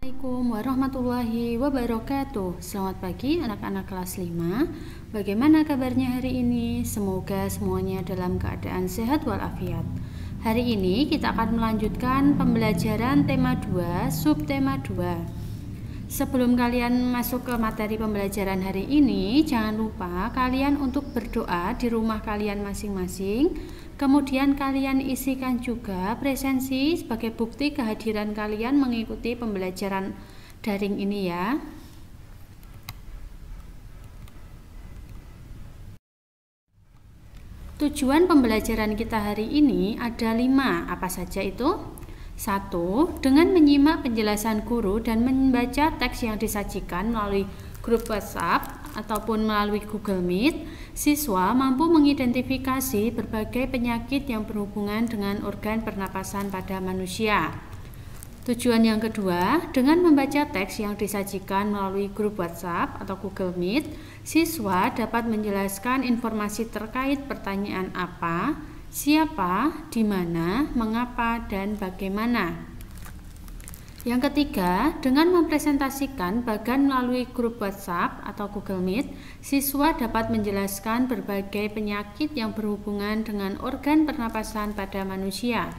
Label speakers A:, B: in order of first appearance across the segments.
A: Assalamualaikum warahmatullahi wabarakatuh. Selamat pagi anak-anak kelas 5. Bagaimana kabarnya hari ini? Semoga semuanya dalam keadaan sehat walafiat. Hari ini kita akan melanjutkan pembelajaran tema 2, subtema 2. Sebelum kalian masuk ke materi pembelajaran hari ini, jangan lupa kalian untuk berdoa di rumah kalian masing-masing. Kemudian kalian isikan juga presensi sebagai bukti kehadiran kalian mengikuti pembelajaran daring ini ya. Tujuan pembelajaran kita hari ini ada 5. Apa saja itu? 1. Dengan menyimak penjelasan guru dan membaca teks yang disajikan melalui grup WhatsApp ataupun melalui Google Meet, siswa mampu mengidentifikasi berbagai penyakit yang berhubungan dengan organ pernapasan pada manusia. Tujuan yang kedua, dengan membaca teks yang disajikan melalui grup WhatsApp atau Google Meet, siswa dapat menjelaskan informasi terkait pertanyaan apa, siapa, di mana, mengapa, dan bagaimana. Yang ketiga, dengan mempresentasikan bagan melalui grup WhatsApp atau Google Meet, siswa dapat menjelaskan berbagai penyakit yang berhubungan dengan organ pernapasan pada manusia.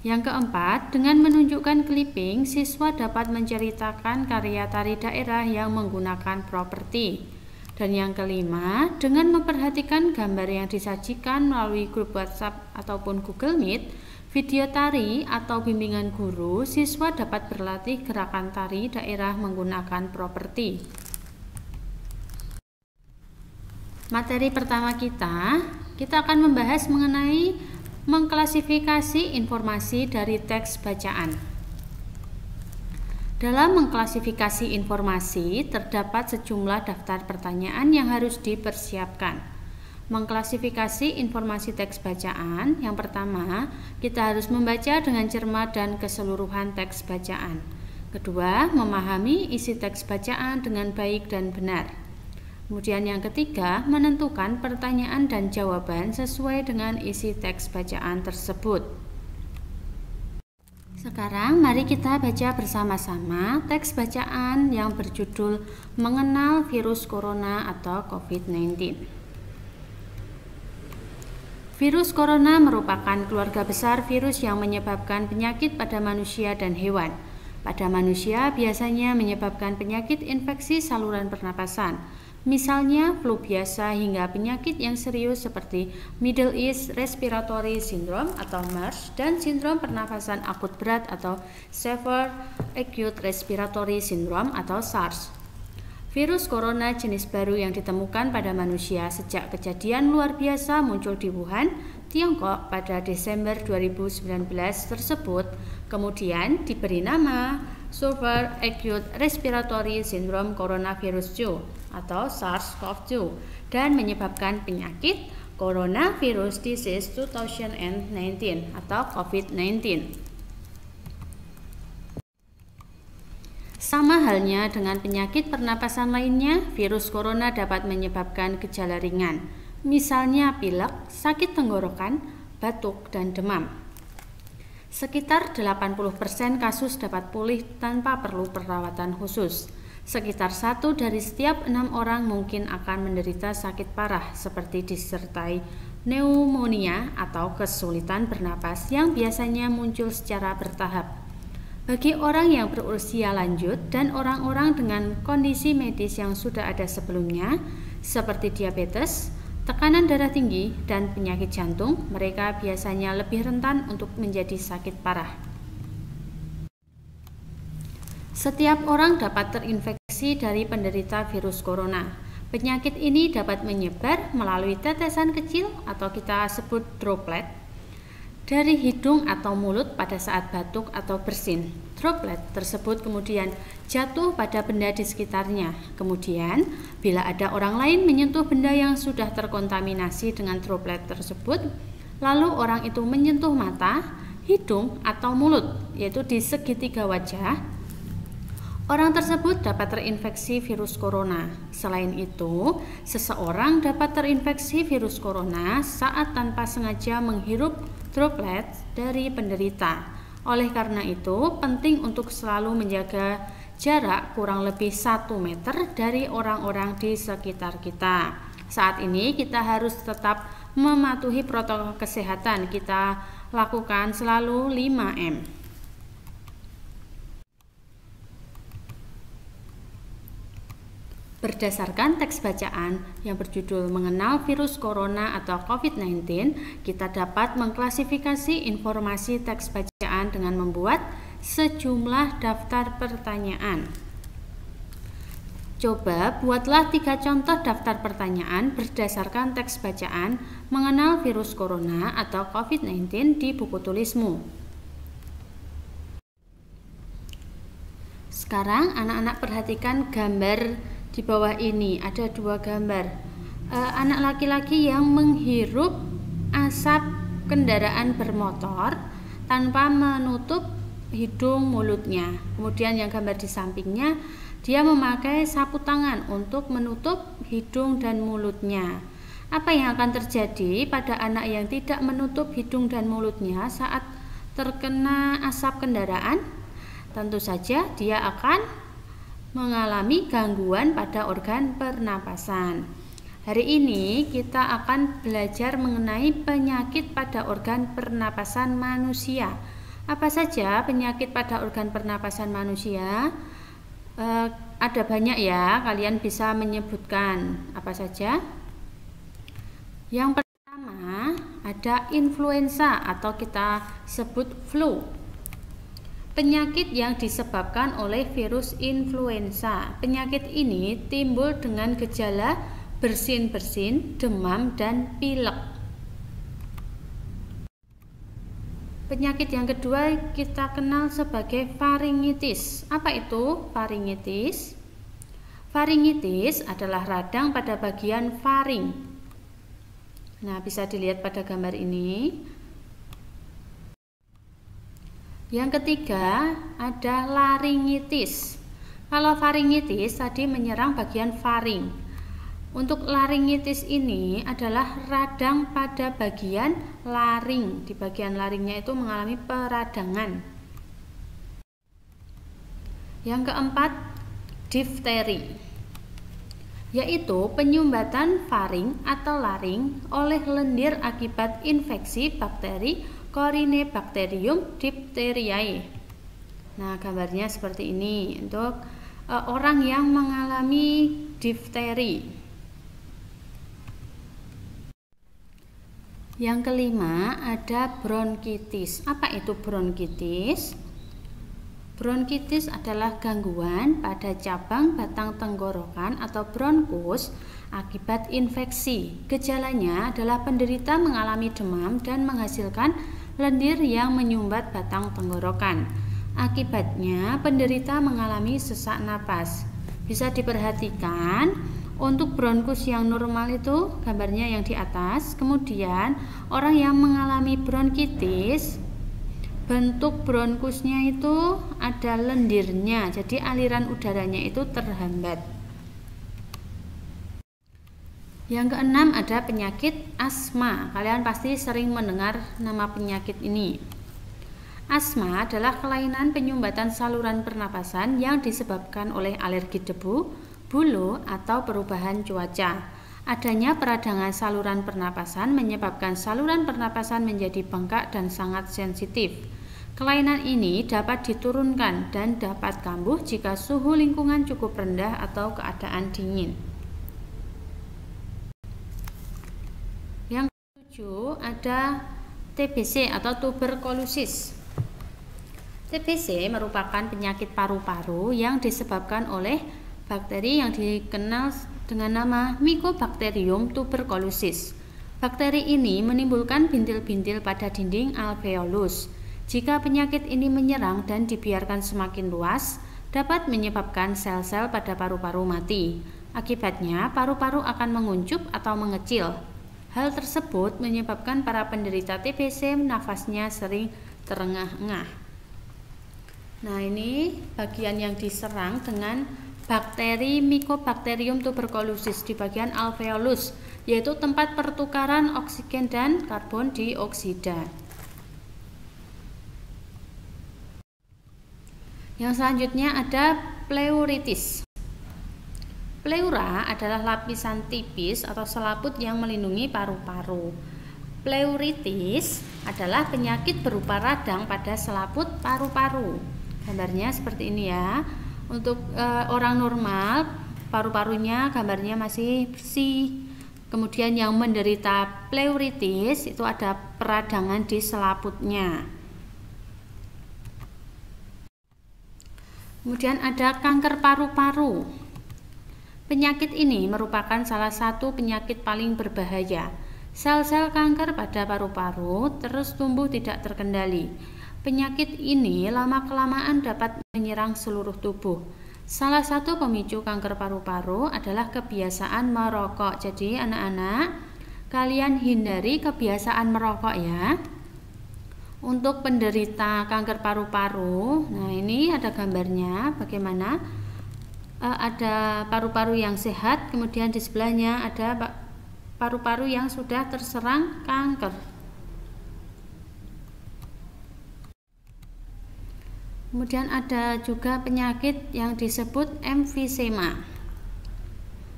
A: Yang keempat, dengan menunjukkan clipping, siswa dapat menceritakan karya tari daerah yang menggunakan properti. Dan yang kelima, dengan memperhatikan gambar yang disajikan melalui grup WhatsApp ataupun Google Meet, video tari atau bimbingan guru, siswa dapat berlatih gerakan tari daerah menggunakan properti. Materi pertama kita akan membahas mengenai mengklasifikasi informasi dari teks bacaan. Dalam mengklasifikasi informasi, terdapat sejumlah daftar pertanyaan yang harus dipersiapkan. Mengklasifikasi informasi teks bacaan, yang pertama, kita harus membaca dengan cermat dan keseluruhan teks bacaan. Kedua, memahami isi teks bacaan dengan baik dan benar. Kemudian yang ketiga, menentukan pertanyaan dan jawaban sesuai dengan isi teks bacaan tersebut. Sekarang mari kita baca bersama-sama teks bacaan yang berjudul Mengenal Virus Corona atau COVID-19. Virus corona merupakan keluarga besar virus yang menyebabkan penyakit pada manusia dan hewan. Pada manusia biasanya menyebabkan penyakit infeksi saluran pernapasan, misalnya flu biasa hingga penyakit yang serius seperti Middle East Respiratory Syndrome atau MERS dan sindrom pernapasan akut berat atau Severe Acute Respiratory Syndrome atau SARS. Virus corona jenis baru yang ditemukan pada manusia sejak kejadian luar biasa muncul di Wuhan, Tiongkok pada Desember 2019 tersebut kemudian diberi nama Severe Acute Respiratory Syndrome Coronavirus 2 atau SARS-CoV-2 dan menyebabkan penyakit Coronavirus Disease 2019 atau COVID-19. Sama halnya dengan penyakit pernapasan lainnya, virus corona dapat menyebabkan gejala ringan, misalnya pilek, sakit tenggorokan, batuk, dan demam. Sekitar 80% kasus dapat pulih tanpa perlu perawatan khusus. Sekitar 1 dari setiap 6 orang mungkin akan menderita sakit parah seperti disertai pneumonia atau kesulitan bernapas yang biasanya muncul secara bertahap. Bagi orang yang berusia lanjut dan orang-orang dengan kondisi medis yang sudah ada sebelumnya, seperti diabetes, tekanan darah tinggi, dan penyakit jantung, mereka biasanya lebih rentan untuk menjadi sakit parah. Setiap orang dapat terinfeksi dari penderita virus corona. Penyakit ini dapat menyebar melalui tetesan kecil atau kita sebut droplet dari hidung atau mulut pada saat batuk atau bersin. Droplet tersebut kemudian jatuh pada benda di sekitarnya. Kemudian, bila ada orang lain menyentuh benda yang sudah terkontaminasi dengan droplet tersebut, lalu orang itu menyentuh mata, hidung, atau mulut, yaitu di segitiga wajah, orang tersebut dapat terinfeksi virus corona. Selain itu, seseorang dapat terinfeksi virus corona saat tanpa sengaja menghirup droplet dari penderita. Oleh karena itu, penting untuk selalu menjaga jarak kurang lebih 1 meter dari orang-orang di sekitar kita. Saat ini kita harus tetap mematuhi protokol kesehatan. Kita lakukan selalu 5M. Berdasarkan teks bacaan yang berjudul Mengenal Virus Corona atau COVID-19, kita dapat mengklasifikasi informasi teks bacaan dengan membuat sejumlah daftar pertanyaan. Coba buatlah 3 contoh daftar pertanyaan berdasarkan teks bacaan Mengenal Virus Corona atau COVID-19 di buku tulismu. Sekarang anak-anak perhatikan gambar di bawah ini. Ada 2 gambar. Anak laki-laki yang menghirup asap kendaraan bermotor tanpa menutup hidung mulutnya. Kemudian yang gambar di sampingnya, dia memakai sapu tangan untuk menutup hidung dan mulutnya. Apa yang akan terjadi pada anak yang tidak menutup hidung dan mulutnya saat terkena asap kendaraan? Tentu saja dia akan mengalami gangguan pada organ pernapasan. Hari ini kita akan belajar mengenai penyakit pada organ pernapasan manusia. Apa saja penyakit pada organ pernapasan manusia? Ada banyak ya, kalian bisa menyebutkan apa saja. Yang pertama ada influenza atau kita sebut flu. Penyakit yang disebabkan oleh virus influenza. Penyakit ini timbul dengan gejala bersin-bersin, demam, dan pilek. Penyakit yang kedua kita kenal sebagai faringitis. Apa itu faringitis? Faringitis adalah radang pada bagian faring. Nah, bisa dilihat pada gambar ini. Yang ketiga ada laringitis. Kalau faringitis tadi menyerang bagian faring. Untuk laringitis ini adalah radang pada bagian laring. Di bagian laringnya itu mengalami peradangan. Yang keempat difteri, yaitu penyumbatan faring atau laring oleh lendir akibat infeksi bakteri Corynebacterium diphtheriae. Nah, gambarnya seperti ini untuk orang yang mengalami difteri. Yang kelima ada bronkitis. Apa itu bronkitis? Bronkitis adalah gangguan pada cabang batang tenggorokan atau bronkus akibat infeksi. Gejalanya adalah penderita mengalami demam dan menghasilkan lendir yang menyumbat batang tenggorokan. Akibatnya penderita mengalami sesak napas. Bisa diperhatikan untuk bronkus yang normal itu gambarnya yang di atas. Kemudian orang yang mengalami bronkitis, bentuk bronkusnya itu ada lendirnya, jadi aliran udaranya itu terhambat. Yang keenam ada penyakit asma. Kalian pasti sering mendengar nama penyakit ini. Asma adalah kelainan penyumbatan saluran pernapasan yang disebabkan oleh alergi debu, bulu, atau perubahan cuaca. Adanya peradangan saluran pernapasan menyebabkan saluran pernapasan menjadi bengkak dan sangat sensitif. Kelainan ini dapat diturunkan dan dapat kambuh jika suhu lingkungan cukup rendah atau keadaan dingin. Yang ketujuh ada TBC atau tuberkulosis. TBC merupakan penyakit paru-paru yang disebabkan oleh bakteri yang dikenal dengan nama Mycobacterium tuberculosis. Bakteri ini menimbulkan bintil-bintil pada dinding alveolus. Jika penyakit ini menyerang dan dibiarkan semakin luas, dapat menyebabkan sel-sel pada paru-paru mati. Akibatnya, paru-paru akan menguncup atau mengecil. Hal tersebut menyebabkan para penderita TBC nafasnya sering terengah-engah. Nah, ini bagian yang diserang dengan bakteri Mycobacterium tuberculosis di bagian alveolus, yaitu tempat pertukaran oksigen dan karbon dioksida. Yang selanjutnya ada pleuritis. Pleura adalah lapisan tipis atau selaput yang melindungi paru-paru. Pleuritis adalah penyakit berupa radang pada selaput paru-paru. Gambarnya seperti ini ya. Untuk orang normal, paru-parunya gambarnya masih bersih. Kemudian yang menderita pleuritis itu ada peradangan di selaputnya. Kemudian ada kanker paru-paru. Penyakit ini merupakan salah satu penyakit paling berbahaya. Sel-sel kanker pada paru-paru terus tumbuh tidak terkendali. Penyakit ini lama-kelamaan dapat menyerang seluruh tubuh. Salah satu pemicu kanker paru-paru adalah kebiasaan merokok. Jadi anak-anak, kalian hindari kebiasaan merokok ya. Untuk penderita kanker paru-paru, nah ini ada gambarnya bagaimana ada paru-paru yang sehat, kemudian di sebelahnya ada paru-paru yang sudah terserang kanker. Kemudian ada juga penyakit yang disebut emfisema.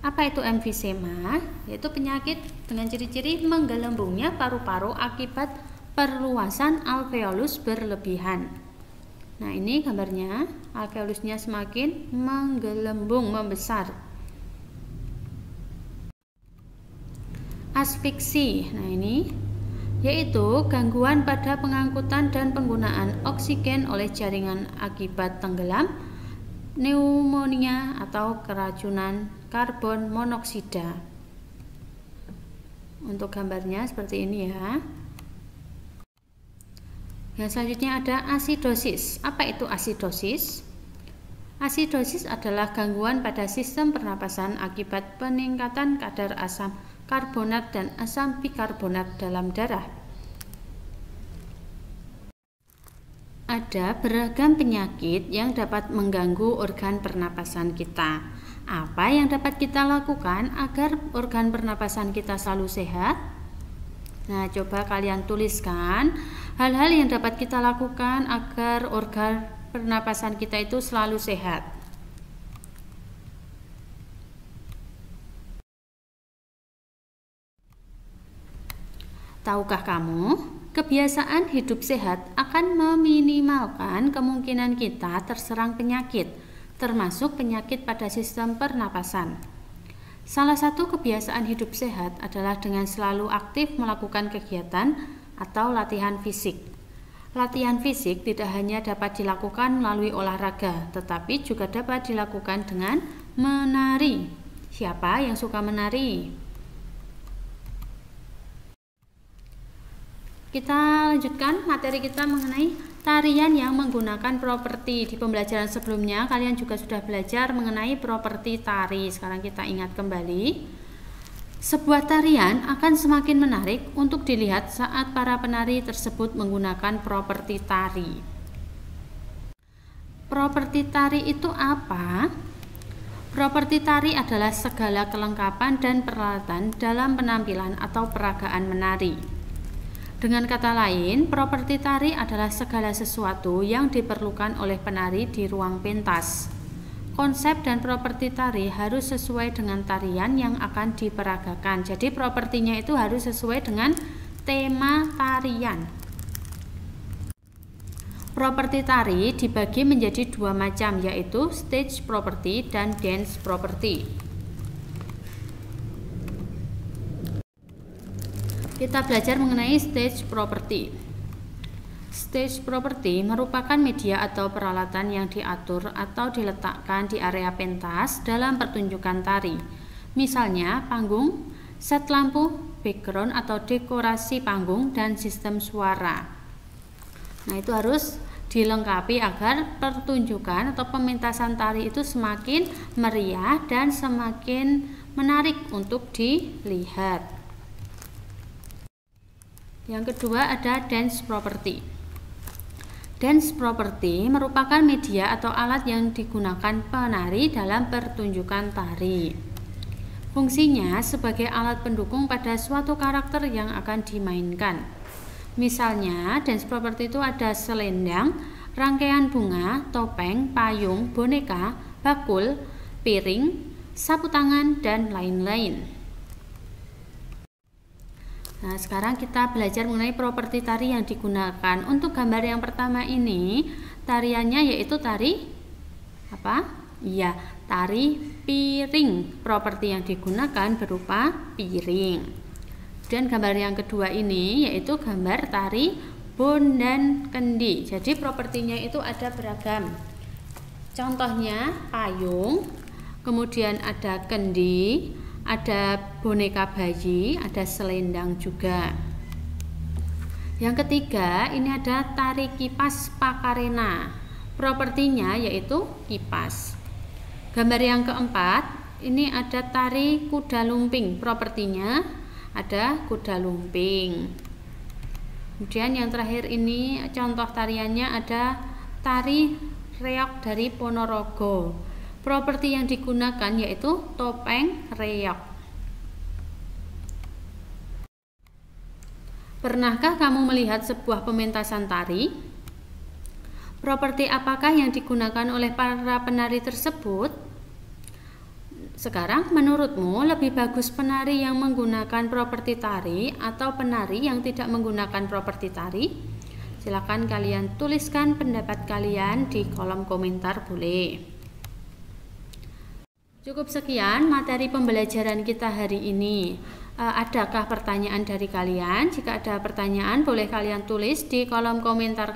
A: Apa itu emfisema? Yaitu penyakit dengan ciri-ciri menggelembungnya paru-paru akibat perluasan alveolus berlebihan. Nah ini gambarnya, alveolusnya semakin menggelembung, membesar. Asfiksi, nah ini yaitu gangguan pada pengangkutan dan penggunaan oksigen oleh jaringan akibat tenggelam, pneumonia atau keracunan karbon monoksida. Untuk gambarnya seperti ini ya. Yang selanjutnya ada asidosis. Apa itu asidosis? Asidosis adalah gangguan pada sistem pernapasan akibat peningkatan kadar asam karbonat dan asam bikarbonat dalam darah. Ada beragam penyakit yang dapat mengganggu organ pernapasan kita. Apa yang dapat kita lakukan agar organ pernapasan kita selalu sehat? Nah, coba kalian tuliskan hal-hal yang dapat kita lakukan agar organ pernapasan kita itu selalu sehat. Tahukah kamu, kebiasaan hidup sehat akan meminimalkan kemungkinan kita terserang penyakit, termasuk penyakit pada sistem pernapasan. Salah satu kebiasaan hidup sehat adalah dengan selalu aktif melakukan kegiatan atau latihan fisik. Latihan fisik tidak hanya dapat dilakukan melalui olahraga, tetapi juga dapat dilakukan dengan menari. Siapa yang suka menari? Kita lanjutkan materi kita mengenai tarian yang menggunakan properti. Di pembelajaran sebelumnya kalian juga sudah belajar mengenai properti tari. Sekarang kita ingat kembali. Sebuah tarian akan semakin menarik untuk dilihat saat para penari tersebut menggunakan properti tari. Properti tari itu apa? Properti tari adalah segala kelengkapan dan peralatan dalam penampilan atau peragaan menari. Dengan kata lain, properti tari adalah segala sesuatu yang diperlukan oleh penari di ruang pentas. Konsep dan properti tari harus sesuai dengan tarian yang akan diperagakan. Jadi propertinya itu harus sesuai dengan tema tarian. Properti tari dibagi menjadi dua macam, yaitu stage property dan dance property. Kita belajar mengenai stage property. Stage property merupakan media atau peralatan yang diatur atau diletakkan di area pentas dalam pertunjukan tari. Misalnya panggung, set lampu, background atau dekorasi panggung, dan sistem suara. Nah, itu harus dilengkapi agar pertunjukan atau pementasan tari itu semakin meriah dan semakin menarik untuk dilihat. Yang kedua ada dance property. Dance property merupakan media atau alat yang digunakan penari dalam pertunjukan tari. Fungsinya sebagai alat pendukung pada suatu karakter yang akan dimainkan. Misalnya, dance property itu ada selendang, rangkaian bunga, topeng, payung, boneka, bakul, piring, sapu tangan, dan lain-lain. Nah, sekarang kita belajar mengenai properti tari yang digunakan. Untuk gambar yang pertama ini, tariannya yaitu tari apa? Iya, tari piring. Properti yang digunakan berupa piring. Dan gambar yang kedua ini yaitu gambar tari bon dan kendi. Jadi propertinya itu ada beragam. Contohnya payung, kemudian ada kendi, ada boneka bayi, ada selendang juga. Yang ketiga, ini ada tari kipas Pakarena. Propertinya yaitu kipas. Gambar yang keempat, ini ada tari kuda lumping. Propertinya ada kuda lumping. Kemudian yang terakhir ini contoh tariannya ada tari reog dari Ponorogo. Properti yang digunakan yaitu topeng reog. Pernahkah kamu melihat sebuah pementasan tari? Properti apakah yang digunakan oleh para penari tersebut? Sekarang menurutmu lebih bagus penari yang menggunakan properti tari atau penari yang tidak menggunakan properti tari? Silakan kalian tuliskan pendapat kalian di kolom komentar boleh. Cukup sekian materi pembelajaran kita hari ini. Adakah pertanyaan dari kalian? Jika ada pertanyaan boleh kalian tulis di kolom komentar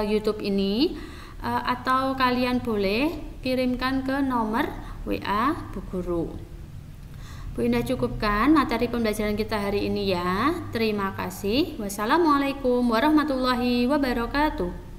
A: YouTube ini, atau kalian boleh kirimkan ke nomor WA Bu Guru. Bu Indah cukupkan materi pembelajaran kita hari ini ya. Terima kasih. Wassalamualaikum warahmatullahi wabarakatuh.